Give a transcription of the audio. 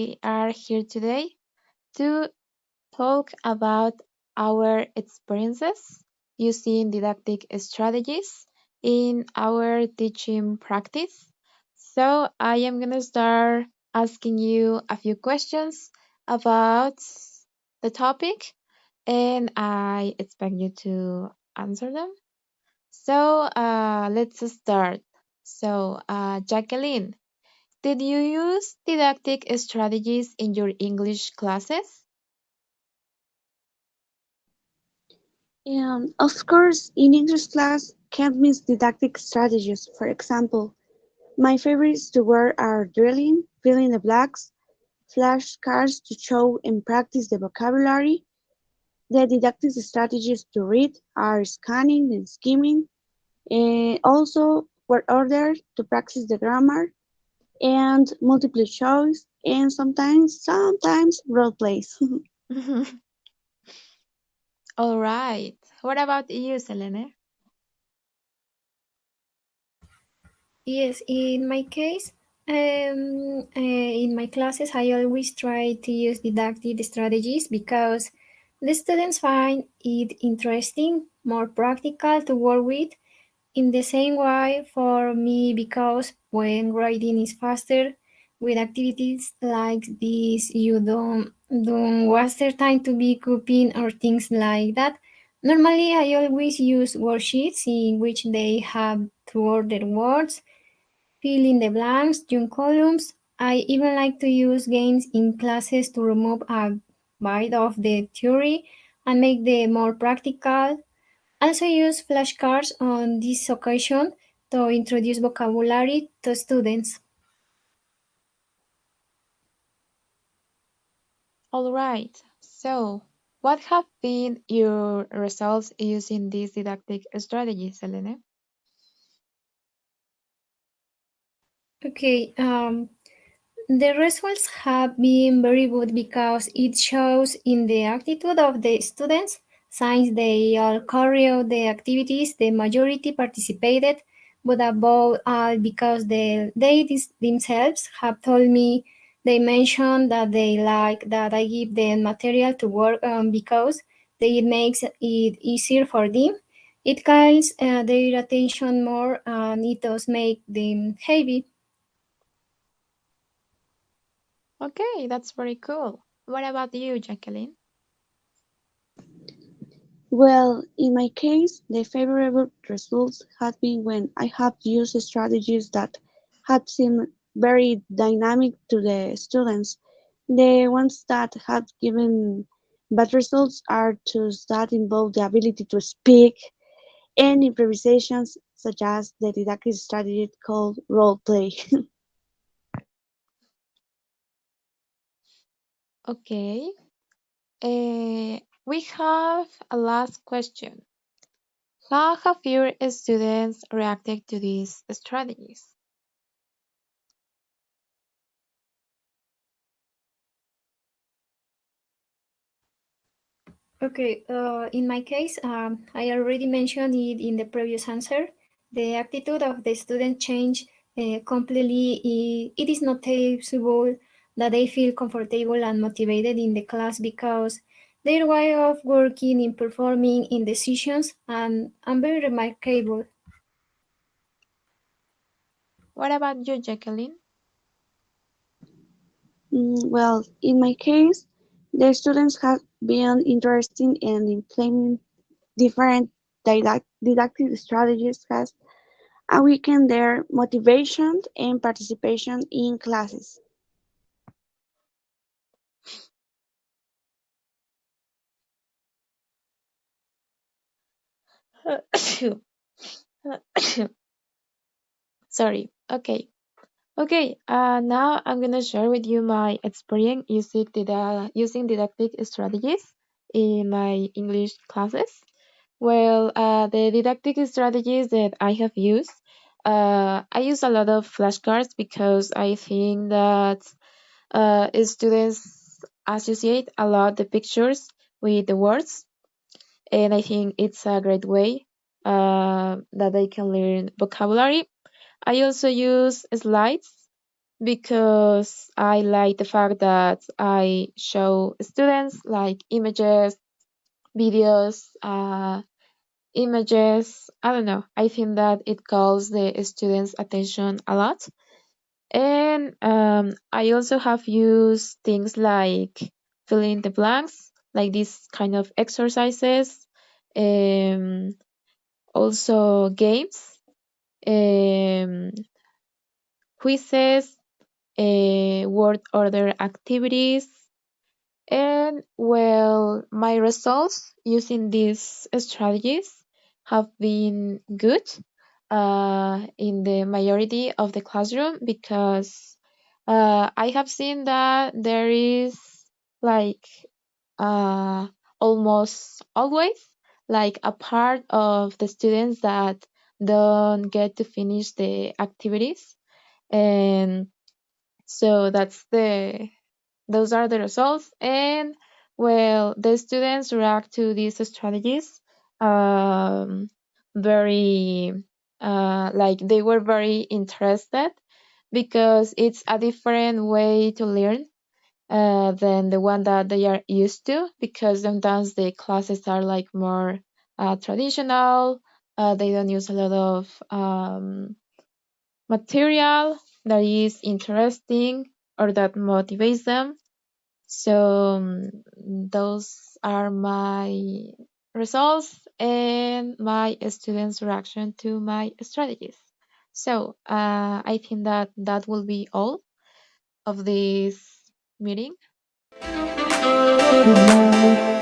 we are here today to talk about our experiences using didactic strategies in our teaching practice. So, I am going to start asking you a few questions about the topic, and I expect you to answer them. So, let's start. So, Jacqueline, did you use didactic strategies in your English classes? Of course, in English class, can't miss didactic strategies. For example, my favorites to wear are drilling, fill in the blanks, flashcards to show and practice the vocabulary. The didactic strategies to read are scanning and skimming, and also word order to practice the grammar, and multiple choice, and sometimes role plays. All right. What about you, Selene? Yes, in my case, in my classes, I always try to use didactic strategies because the students find it interesting, more practical to work with. In the same way, for me, because when writing is faster, with activities like this, you don't waste your time to be copying or things like that. Normally, I always use worksheets in which they have to order words, fill in the blanks, join columns. I even like to use games in classes to remove a bit of the theory and make them more practical. Also use flashcards on this occasion to introduce vocabulary to students. All right. So, what have been your results using these didactic strategies, Selene? Okay, the results have been very good because it shows in the attitude of the students. Since they all carry out the activities, the majority participated, but above all because themselves have told me they mentioned that they like that I give them material to work on because it makes it easier for them. It calls their attention more and it does make them heavy. Okay, that's very cool. What about you, Jacqueline? Well, in my case, the favorable results have been when I have used strategies that have seemed very dynamic to the students. The ones that have given bad results are those that involve the ability to speak and improvisations, such as the didactic strategy called role play. Okay. We have a last question. How have your students reacted to these strategies? Okay, in my case, I already mentioned it in the previous answer. The attitude of the student changed completely. It is noticeable that they feel comfortable and motivated in the class because their way of working in performing in decisions and very remarkable. What about you, Jacqueline? Well, in my case, the students have been interested in implementing different didactic strategies has awakened their motivation and participation in classes. Sorry. Okay. Okay. Now I'm gonna share with you my experience using didactic strategies in my English classes. Well, the didactic strategies that I have used, I use a lot of flashcards because I think that students associate a lot the pictures with the words, and I think it's a great way that they can learn vocabulary. I also use slides because I like the fact that I show students like images, videos, images. I don't know. I think that it calls the students' attention a lot. And I also have used things like fill in the blanks, like these kind of exercises, um, also games, um, quizzes, word order activities. And well, my results using these strategies have been good in the majority of the classroom because I have seen that there is like uh, almost always like a part of the students that don't get to finish the activities. And so those are the results. And well, the students react to these strategies um, very like they were very interested because it's a different way to learn than the one that they are used to, because sometimes the classes are like more traditional. They don't use a lot of material that is interesting or that motivates them. So those are my results and my students' reaction to my strategies. So I think that that will be all of this meeting. Goodbye.